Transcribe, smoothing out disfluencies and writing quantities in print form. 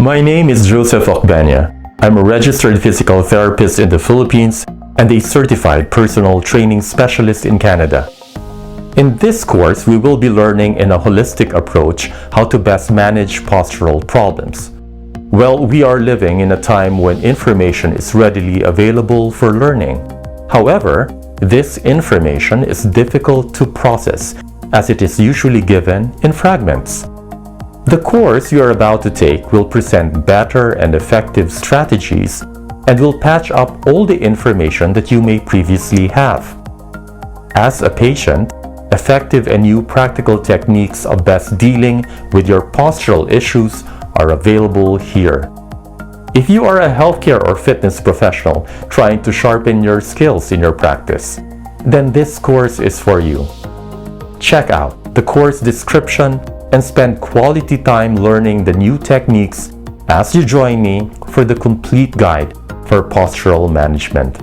My name is Joseph Ocbeña. I'm a registered physical therapist in the Philippines and a certified personal training specialist in Canada. In this course, we will be learning in a holistic approach how to best manage postural problems. Well, we are living in a time when information is readily available for learning. However, this information is difficult to process as it is usually given in fragments. The course you are about to take will present better and effective strategies and will patch up all the information that you may previously have. As a patient, effective and new practical techniques of best dealing with your postural issues are available here. If you are a healthcare or fitness professional trying to sharpen your skills in your practice, then this course is for you. Check out the course description and spend quality time learning the new techniques as you join me for the complete guide for postural management.